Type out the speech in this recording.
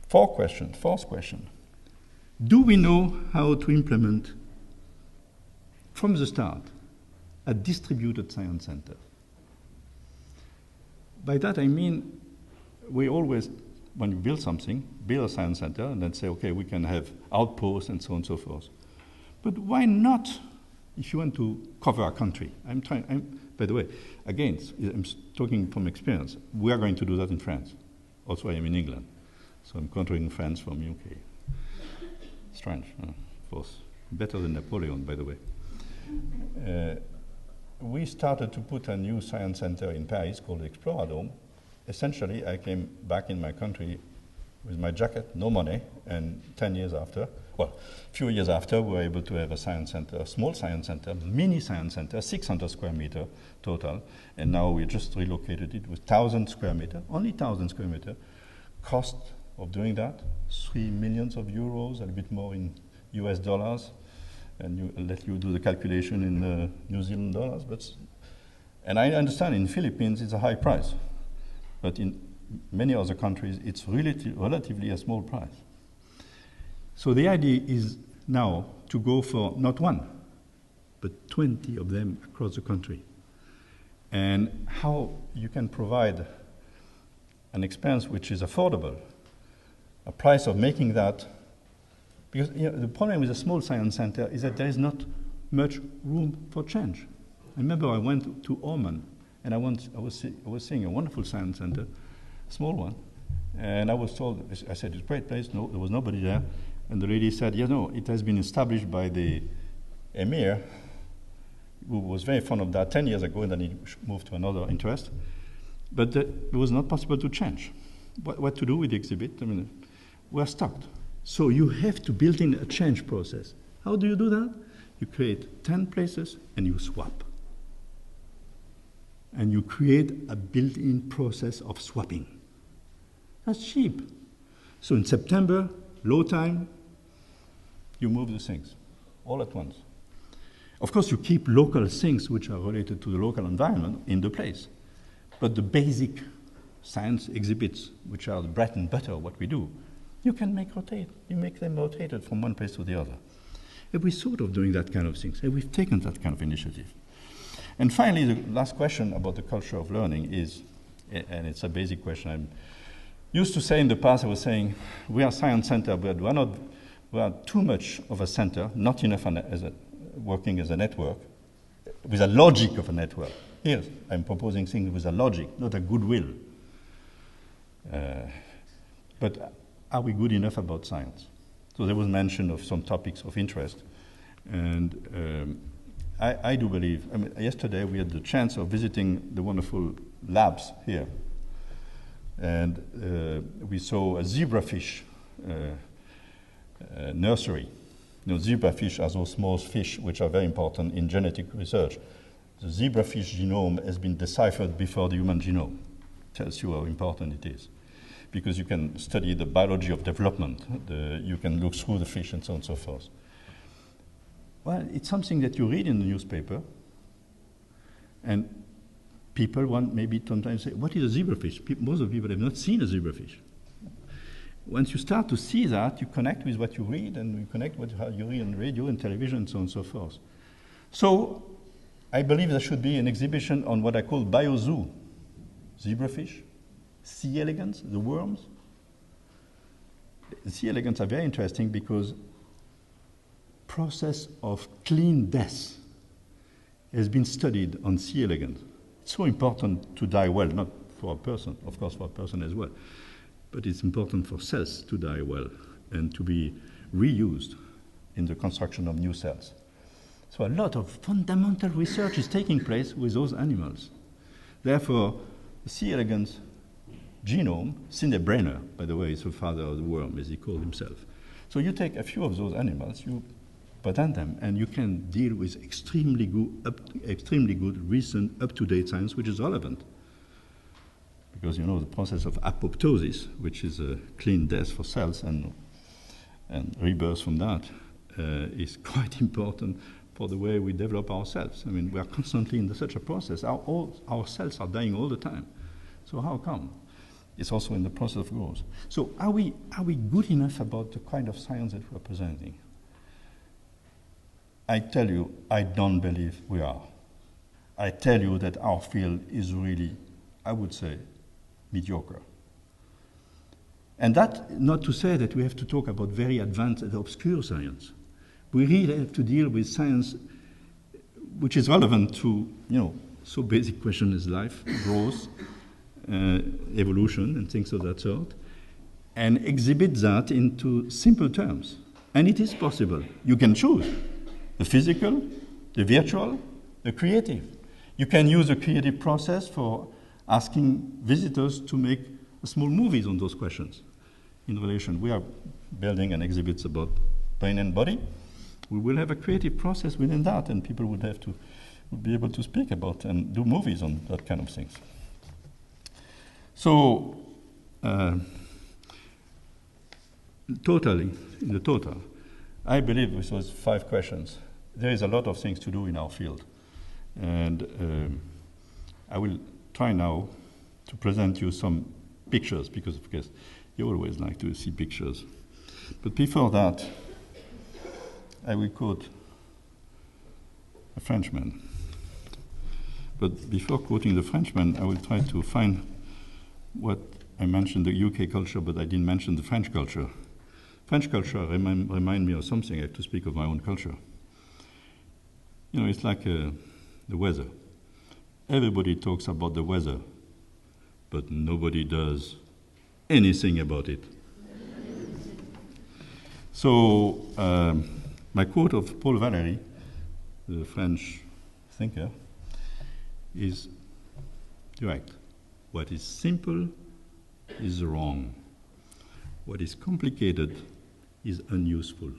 Fourth question. Do we know how to implement, from the start, a distributed science center? By that I mean, we always, when you build something, build a science center and then say, okay, we can have outposts and so on and so forth. But why not, if you want to cover a country? By the way, again, I'm talking from experience. We are going to do that in France. Also, I am in England. So I'm controlling France from UK. Strange, of course. Better than Napoleon, by the way. We started to put a new science center in Paris called Exploradome. Essentially, I came back in my country with my jacket, no money, and 10 years after, well, a few years after, we were able to have a science center, a small science center, mini science center, 600 square meter total, and now we just relocated it with 1,000 square meter, only 1,000 square meter. Cost of doing that, 3 million euros, a little bit more in US dollars, and I'll let you do the calculation in New Zealand dollars. And I understand in the Philippines it's a high price, but in many other countries it's relatively a small price. So the idea is now to go for not one, but 20 of them across the country. And how you can provide an expense which is affordable, a price of making that, because the problem with a small science center is that there is not much room for change. I remember I went to Oman, and I was seeing a wonderful science center, small one, and I was told, I said, it's a great place, no, there was nobody there, and the lady said, it has been established by the emir, who was very fond of that 10 years ago, and then he moved to another interest, but it was not possible to change. What to do with the exhibit? I mean, we're stuck. So you have to build in a change process. How do you do that? You create 10 places and you swap. And you create a built-in process of swapping. That's cheap. So in September, low time, you move the things all at once. Of course, you keep local things which are related to the local environment in the place. But the basic science exhibits, which are the bread and butter of what we do, you can make them rotated from one place to the other. And we're sort of doing that kind of things, and we've taken that kind of initiative. And finally, the last question about the culture of learning is, and it's a basic question, I'm used to say in the past, I was saying, we are a science center, but we are too much of a center, not enough working as a network, with a logic of a network. Here, I'm proposing things with a logic, not a goodwill. But are we good enough about science? So there was mention of some topics of interest. And I do believe, yesterday we had the chance of visiting the wonderful labs here. And we saw a zebrafish nursery. Zebrafish are those small fish which are very important in genetic research. The zebrafish genome has been deciphered before the human genome. Tells you how important it is. Because you can study the biology of development, you can look through the fish and so on and so forth. Well, it's something that you read in the newspaper, and people maybe sometimes say, what is a zebrafish? Most of the people have not seen a zebrafish. Once you start to see that, you connect with what you read, and you connect with how you read on radio and television and so on and so forth. So I believe there should be an exhibition on what I call biozoo, zebrafish, C. elegans, the worms. The C. elegans are very interesting because process of clean death has been studied on C. elegans. It's so important to die well, not for a person, of course for a person as well, but it's important for cells to die well and to be reused in the construction of new cells. So a lot of fundamental research is taking place with those animals. Therefore, the C. elegans genome, Cinebrenner, by the way, is the father of the worm, as he called himself. So you take a few of those animals, you patent them, and you can deal with extremely good, recent, up-to-date science, which is relevant. Because the process of apoptosis, which is a clean death for cells and rebirth from that, is quite important for the way we develop ourselves. I mean, we are constantly in such a process. Our cells are dying all the time. So how come? It's also in the process of growth. So are we good enough about the kind of science that we're presenting? I tell you, I don't believe we are. I tell you that our field is really, I would say, mediocre. And that, not to say that we have to talk about very advanced and obscure science. We really have to deal with science which is relevant to, so basic question as life, growth, evolution, and things of that sort, and exhibit that into simple terms. And it is possible. You can choose the physical, the virtual, the creative. You can use a creative process for asking visitors to make small movies on those questions in relation. We are building an exhibit about brain and body. We will have a creative process within that, and people would be able to speak about and do movies on that kind of things. So, in the total, I believe this was 5 questions. There is a lot of things to do in our field. And I will try now to present you some pictures, because of course you always like to see pictures. But before that, I will quote a Frenchman. But before quoting the Frenchman, I will try to find what I mentioned the UK culture, but I didn't mention the French culture. French culture remind me of something. I have to speak of my own culture. It's like the weather. Everybody talks about the weather, but nobody does anything about it. So, my quote of Paul Valéry, the French thinker, is direct. What is simple is wrong. What is complicated is unuseful.